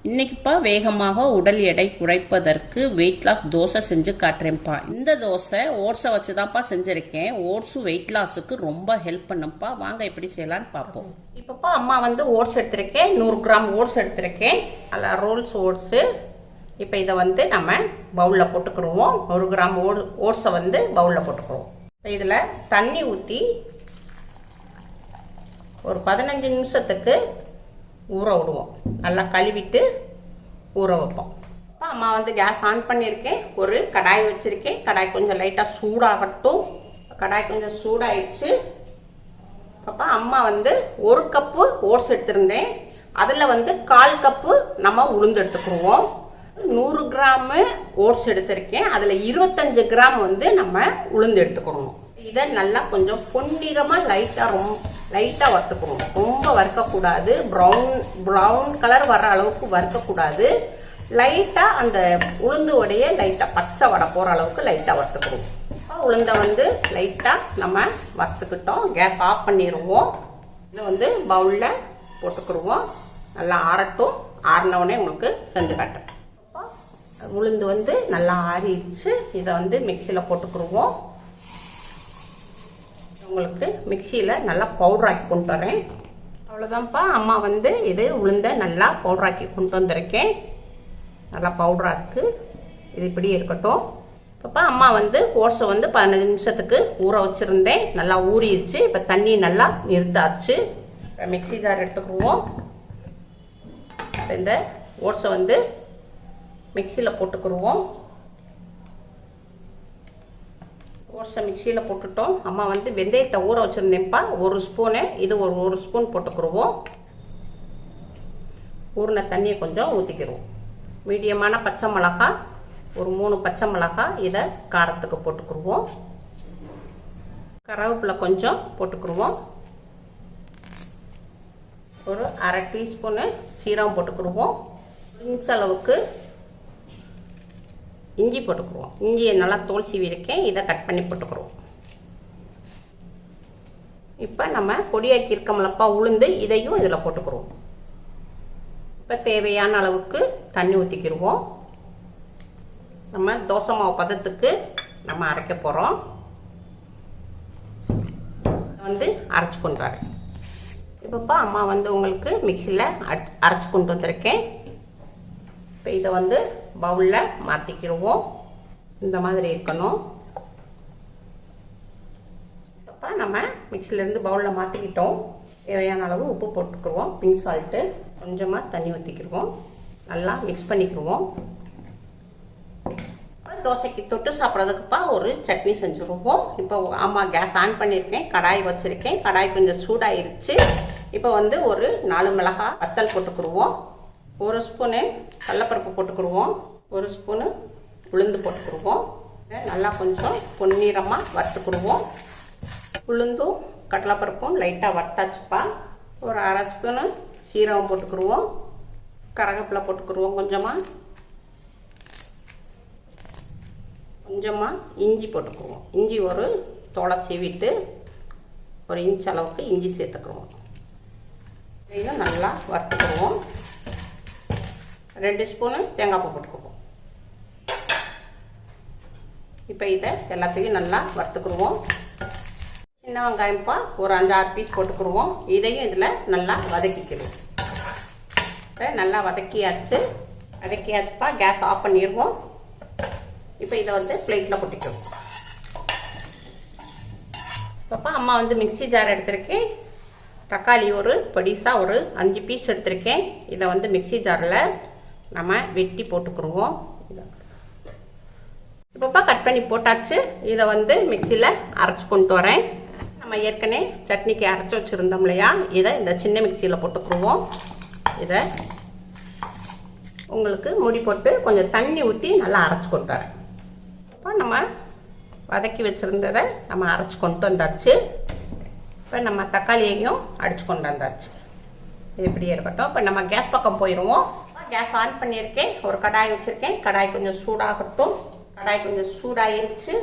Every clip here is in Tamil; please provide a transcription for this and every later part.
இன்னைக்குப்பா வேகமாக உடல் எடை குறைப்பதற்கு வெயிட் லாஸ் தோசை செஞ்சு காட்டுறேன்ப்பா. இந்த தோசை ஓட்ஸை வச்சு தான்ப்பா செஞ்சுருக்கேன். ஓட்ஸும் வெயிட் லாஸுக்கு ரொம்ப ஹெல்ப் பண்ணும்ப்பா. வாங்க எப்படி செய்யலான்னு பார்ப்போம். இப்போப்பா அம்மா வந்து ஓட்ஸ் எடுத்திருக்கேன். 100 கிராம் ஓட்ஸ் எடுத்திருக்கேன். அதில் ரோல்ஸ் ஓட்ஸு. இப்போ இதை வந்து நம்ம பவுலில் போட்டுக்கிடுவோம். 100 கிராம் ஓட்ஸை வந்து பவுலில் போட்டுக்கிடுவோம். இப்போ இதில் தண்ணி ஊற்றி ஒரு 15 நிமிஷத்துக்கு ஊற விடுவோம். நல்லா கழுவிட்டு ஊற வைப்போம். அம்மா வந்து கேஸ் ஆன் பண்ணியிருக்கேன். ஒரு கடாய் வச்சுருக்கேன். கடாய் கொஞ்சம் லைட்டாக சூடாகட்டும். கடாய் கொஞ்சம் சூடாயிடுச்சு. அப்போ அம்மா வந்து 1 கப்பு ஓட்ஸ் எடுத்திருந்தேன். அதில் வந்து 1/4 கப்பு நம்ம உளுந்து எடுத்துக்கிடுவோம். 100 கிராமு ஓட்ஸ் எடுத்திருக்கேன். அதில் 25 கிராம் வந்து நம்ம உளுந்து எடுத்துக்கிடணும். இதை நல்லா கொஞ்சம் பொன்னிறமாக லைட்டாக வறுத்துக்கணும். ரொம்ப வறுக்கக்கூடாது. ப்ரௌன் கலர் வர அளவுக்கு வறுக்கக்கூடாது. லைட்டாக அந்த உளுந்து உடைய லைட்டாக பச்சை வடை போகிற அளவுக்கு லைட்டாக வறுத்துக்கணும். உளுந்தை வந்து லைட்டாக நம்ம வறுத்துக்கிட்டோம். கேஸ் ஆஃப் பண்ணிடுவோம். இதை வந்து பவுலில் போட்டுக்கிடுவோம். நல்லா ஆறட்டும். ஆறினவுடனே உங்களுக்கு செஞ்சு காட்டுறேன். உளுந்து வந்து நல்லா ஆறிடுச்சு. இதை வந்து மிக்சியில் போட்டுக்கிடுவோம். உங்களுக்கு மிக்சியில் நல்லா பவுடராக்கி கொண்டு வரேன். அவ்வளோதான்ப்பா. அம்மா வந்து இது உளுந்த நல்லா பவுடராக்கி கொண்டு வந்திருக்கேன். நல்லா பவுடராக இருக்குது. இது இப்படி இருக்கட்டும். இப்போ அம்மா வந்து ஓட்ஸை வந்து 15 நிமிஷத்துக்கு ஊற வச்சுருந்தேன். நல்லா ஊறிடுச்சு. இப்போ தண்ணி நல்லா நிறுத்தாச்சு. மிக்சி ஜார் எடுத்துக்குவோம். இந்த ஓட்ஸை வந்து மிக்சியில் போட்டுக்கிடுவோம். ஓட்ஸை மிக்சியில் போட்டுட்டோம். அம்மா வந்து வெந்தயத்தை ஊற வச்சுருந்தேன்ப்பா. 1 ஸ்பூனு. இது ஒரு ஸ்பூன் போட்டுக்கிடுவோம். ஊறின தண்ணியை கொஞ்சம் ஊற்றிக்கிடுவோம். மீடியமான பச்சை மிளகா ஒரு 3 பச்சை மிளகா இதை காரத்துக்கு போட்டுக்கிடுவோம். கருவேப்பிலை கொஞ்சம் போட்டுக்கிடுவோம். ஒரு 1/2 டீஸ்பூனு சீரகம் போட்டுக்கிடுவோம். இன்ச் அளவுக்கு இஞ்சி போட்டுக்குருவோம். இஞ்சியை நல்லா தோல் சீவி இருக்கேன். இதை கட் பண்ணி போட்டுக்குருவோம். இப்போ நம்ம பொடியாக்கி இருக்கோம்லப்பா உளுந்து, இதையும் இதில் போட்டுக்குருவோம். இப்போ தேவையான அளவுக்கு தண்ணி ஊற்றிக்கிடுவோம். நம்ம தோசை மாவு பதத்துக்கு நம்ம அரைக்க போகிறோம். வந்து அரைச்சி கொண்டு வரேன். இப்போப்பா அம்மா வந்து உங்களுக்கு மிக்சியில் அரைச்சி கொண்டு வந்திருக்கேன். இப்போ இதை வந்து பவுலில் மாற்றிக்கிடுவோம். இந்த மாதிரி இருக்கணும். இப்போ நம்ம மிக்சிலேருந்து பவுலில் மாற்றிக்கிட்டோம். தேவையான அளவு உப்பு போட்டுக்கிடுவோம். பிங்க் சால்ட்டு கொஞ்சமாக தண்ணி ஊற்றிக்கிடுவோம். நல்லா மிக்ஸ் பண்ணிக்கிடுவோம். தோசைக்கு தொட்டு சாப்பிட்றதுக்குப்பா ஒரு சட்னி செஞ்சுருவோம். இப்போ அம்மா கேஸ் ஆன் பண்ணியிருக்கேன். கடாய் வச்சுருக்கேன். கடாய் கொஞ்சம் சூடாயிருச்சு. இப்போ வந்து ஒரு 4 மிளகாய் வத்தல் போட்டுக்கிடுவோம். 1 ஸ்பூனு கடலைப்பருப்பு போட்டுக்கிடுவோம். 1 ஸ்பூனு உளுந்து போட்டுக்கிடுவோம். நல்லா கொஞ்சம் பொன்னிறமாக வறுத்துக்கிடுவோம். உளுந்தும் கடலைப்பருப்பும் லைட்டாக வறுத்தாச்சுப்பா. ஒரு 1/2 ஸ்பூனு சீரகம் போட்டுக்கிடுவோம். கருவேப்பிலை போட்டுக்கிடுவோம். கொஞ்சமாக இஞ்சி போட்டுக்கிடுவோம். இஞ்சி ஒரு தோலை சீவிட்டு 1 இன்ச் அளவுக்கு இஞ்சி சேர்த்துக்கிடுவோம். இதையும் நல்லா வறுத்துக்கிடுவோம். 2 ஸ்பூனு தேங்காய் பூ போட்டுக்குவோம். இப்போ இதை எல்லாத்தையும் நல்லா வறுத்துக்கிடுவோம். சின்ன வெங்காயம்ப்பா ஒரு 5-6 பீஸ் போட்டுக்கிடுவோம். இதையும் இதில் நல்லா வதக்கிக்கிடுவோம். இப்போ நல்லா வதக்கியாச்சுப்பா. கேஸ் ஆஃப் பண்ணிடுவோம். இப்போ இதை வந்து பிளேட்டில் கொட்டிக்குவோம். இப்போப்பா அம்மா வந்து மிக்சி ஜார் எடுத்திருக்கேன். தக்காளி ஒரு பொடிசாக ஒரு 5 பீஸ் எடுத்திருக்கேன். இதை வந்து மிக்சி ஜாரில் நம்ம வெட்டி போட்டுக்கிடுவோம். இப்போப்பா கட் பண்ணி போட்டாச்சு. இதை வந்து மிக்சியில் அரைச்சி கொண்டு வரேன். நம்ம ஏற்கனவே சட்னிக்கு அரைச்சி வச்சுருந்தோம் இல்லையா, இதை இந்த சின்ன மிக்சியில் போட்டுக்கிடுவோம். இதை உங்களுக்கு முடி போட்டு கொஞ்சம் தண்ணி ஊற்றி நல்லா அரைச்சி கொண்டு வரேன். இப்போ நம்ம வதக்கி வச்சுருந்ததை நம்ம அரைச்சி கொண்டு வந்தாச்சு. இப்போ நம்ம தக்காளியையும் அடித்து கொண்டு வந்தாச்சு. இது இப்படியே இருக்கட்டும். இப்போ நம்ம கேஸ் பக்கம் போயிடுவோம். கேஸ் ஆன் பண்ணியிருக்கேன். ஒரு கடாய் வச்சுருக்கேன். கடாய் கொஞ்சம் சூடாகட்டும். கடாய் கொஞ்சம் சூடாயிருச்சு.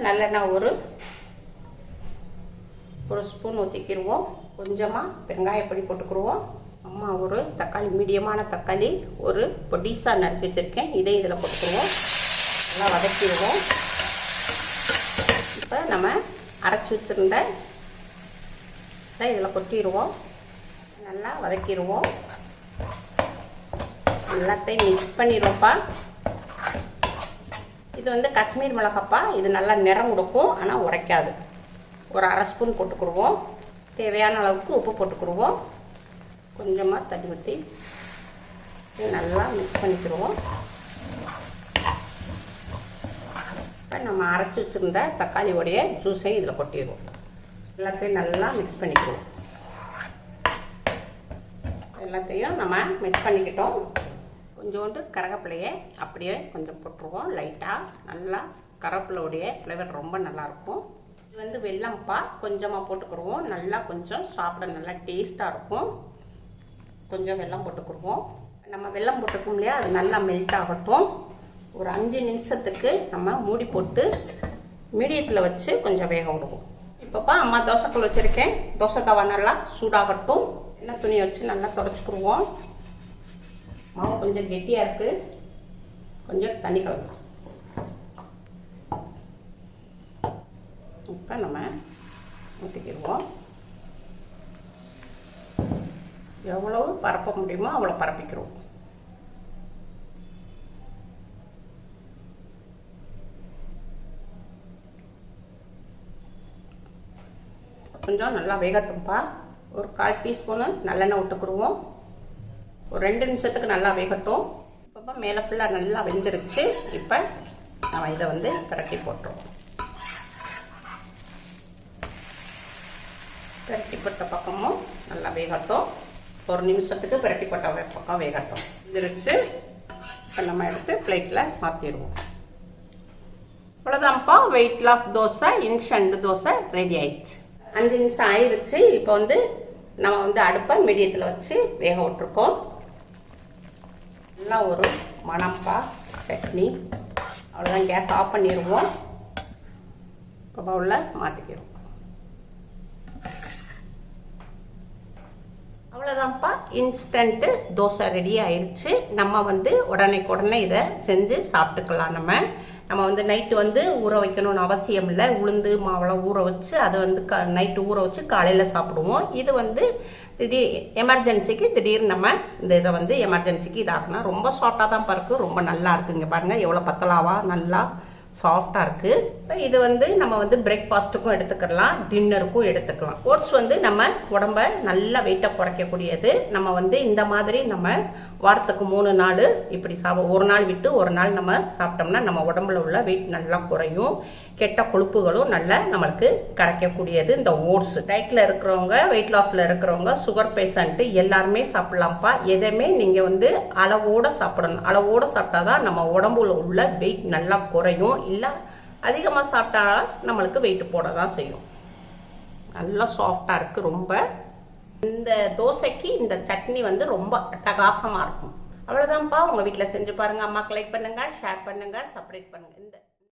நல்லெண்ணெய் ஒரு ஸ்பூன் ஊற்றிக்கிடுவோம். கொஞ்சமாக வெங்காயப்பொடி போட்டுக்கிடுவோம். அம்மா ஒரு தக்காளி, மீடியமான தக்காளி ஒரு பொடிசாக நறுக்கி வச்சுருக்கேன். இதை இதில் போட்டுக்குருவோம். நல்லா வதக்கிடுவோம். இப்போ நம்ம அரைச்சி வச்சுருந்த இதில் கொட்டிடுவோம். நல்லா வதக்கிடுவோம். எல்லாத்தையும் மிக்ஸ் பண்ணிடுவோம்ப்பா. இது வந்து காஷ்மீர் மிளகாப்பா. இது நல்லா நிறம் கொடுக்கும், ஆனால் உரைக்காது. ஒரு அரை ஸ்பூன் போட்டுக்குருவோம். தேவையான அளவுக்கு உப்பு போட்டுக்குருவோம். கொஞ்சமாக தண்ணி ஊற்றி நல்லா மிக்ஸ் பண்ணிக்கிடுவோம். இப்போ நம்ம அரைச்சி வச்சுருந்த தக்காளியோடைய ஜூஸை இதில் கொட்டிடுவோம். எல்லாத்தையும் நல்லா மிக்ஸ் பண்ணிக்குவோம். எல்லாத்தையும் நம்ம மிக்ஸ் பண்ணிக்கிட்டோம். கொஞ்சோண்டு கருவேப்பிலையை அப்படியே கொஞ்சம் போட்டுருவோம். லைட்டாக நல்லா கருவேப்பிலையோடைய ஃப்ளேவர் ரொம்ப நல்லாயிருக்கும். இது வந்து வெல்லம்ப்பா. கொஞ்சமாக போட்டுக்கிடுவோம். நல்லா கொஞ்சம் சாப்பிட நல்லா டேஸ்ட்டாக இருக்கும். கொஞ்சம் வெல்லம் போட்டுக்கிடுவோம். நம்ம வெல்லம் போட்டுக்கோம் இல்லையா, அது நல்லா மெல்ட் ஆகட்டும். ஒரு 5 நிமிஷத்துக்கு நம்ம மூடி போட்டு மீடியத்தில் வச்சு கொஞ்சம் வேக விடுவோம். இப்போப்பா அம்மா தோசைக்கல் வச்சுருக்கேன். தோசை தவா நல்லா சூடாகட்டும். எண்ணெய் துணியை வச்சு நல்லா தொடச்சிக்கிடுவோம். மாவு கொஞ்சம் கெட்டியாக இருக்குது. கொஞ்சம் தண்ணி கலக்கும். இப்போ நம்ம ஊற்றிக்கிடுவோம். எவ்வளவு பரப்ப முடியுமோ அவ்வளோ பரப்பிக்கிறோம். கொஞ்சம் நல்லா வேகட்டும்ப்பா. ஒரு 1/4 டீஸ்பூனு நல்லெண்ணெய் விட்டுக்குருவோம். ஒரு 2 நிமிஷத்துக்கு நல்லா வேகட்டும். இப்போ மேலே ஃபுல்லாக நல்லா வெந்துருச்சு. இப்போ நம்ம இதை வந்து பிரட்டி போட்டுருவோம். பிரட்டி போட்ட பக்கமும் நல்லா வேகட்டும். 1 நிமிஷத்துக்கு பிரட்டி போட்ட பக்கம் வேகட்டும். வெந்துருச்சு. இப்போ நம்ம எடுத்து பிளேட்டில் மாற்றிடுவோம். அவ்வளோதான்ப்பா, weight loss dosa, instant dosa ready ஆயிடுச்சு. 5 நிமிஷம் ஆயிடுச்சு. இப்போ வந்து நம்ம வந்து அடுப்பை மீடியத்தில் வச்சு வேக விட்டுருக்கோம். நல்லா ஒரு மணம்பா சட்னி. அவ்வளோதான், கேஸ் ஆஃப் பண்ணிடுவோம். இப்போ பவுலில் மாற்றிக்கிடுவோம். அவ்வளோதான்ப்பா, இன்ஸ்டன்ட்டு தோசை ரெடி ஆயிடுச்சு. நம்ம வந்து உடனே இதை செஞ்சு சாப்பிட்டுக்கலாம். நம்ம வந்து நைட்டு வந்து ஊற வைக்கணும்னு அவசியம் இல்லை. உளுந்து மாவெல்லாம் ஊற வச்சு அதை வந்து நைட்டு ஊற வச்சு காலையில் சாப்பிடுவோம். இது வந்து திடீர் எமர்ஜென்சிக்கு திடீர்னு நம்ம இந்த இதை வந்து எமர்ஜென்சிக்கு இதாக்குனா ரொம்ப சாஃப்டாக தான் பருக்கு. ரொம்ப நல்லா இருக்குங்க. பாருங்கள் எவ்வளோ பத்தலாவா நல்லா சாஃப்டாக இருக்குது. இது வந்து நம்ம வந்து பிரேக்ஃபாஸ்ட்டுக்கும் எடுத்துக்கலாம், டின்னருக்கும் எடுத்துக்கலாம். ஓட்ஸ் வந்து நம்ம உடம்ப நல்லா வெயிட்டை குறைக்கக்கூடியது. நம்ம வந்து இந்த மாதிரி நம்ம வாரத்துக்கு 3 நாள் இப்படி ஒரு நாள் விட்டு ஒரு நாள் நம்ம சாப்பிட்டோம்னா நம்ம உடம்புல உள்ள வெயிட் நல்லா குறையும். கெட்ட கொழுப்புகளும் நல்லா நம்மளுக்கு கரைக்கக்கூடியது இந்த ஓட்ஸ். டயட்டில் இருக்கிறவங்க, வெயிட் லாஸில் இருக்கிறவங்க, சுகர் பேஷண்ட்டு எல்லாருமே சாப்பிட்லாம்ப்பா. எதையுமே நீங்கள் வந்து அளவோடு சாப்பிடணும். அளவோடு சாப்பிட்டா தான் நம்ம உடம்புல உள்ள வெயிட் நல்லா குறையும். இல்லை அதிகமாக சாப்பிட்டா நம்மளுக்கு வெயிட் போட தான் செய்யும். நல்லா சாஃப்டாக இருக்குது ரொம்ப. இந்த தோசைக்கு இந்த சட்னி வந்து ரொம்ப அட்டகாசமாக இருக்கும். அவ்வளோதான்ப்பா, உங்கள் வீட்டில் செஞ்சு பாருங்கள். அம்மாக்கு லைக் பண்ணுங்கள், ஷேர் பண்ணுங்கள், சப்ஸ்கிரைப் பண்ணுங்கள். இந்த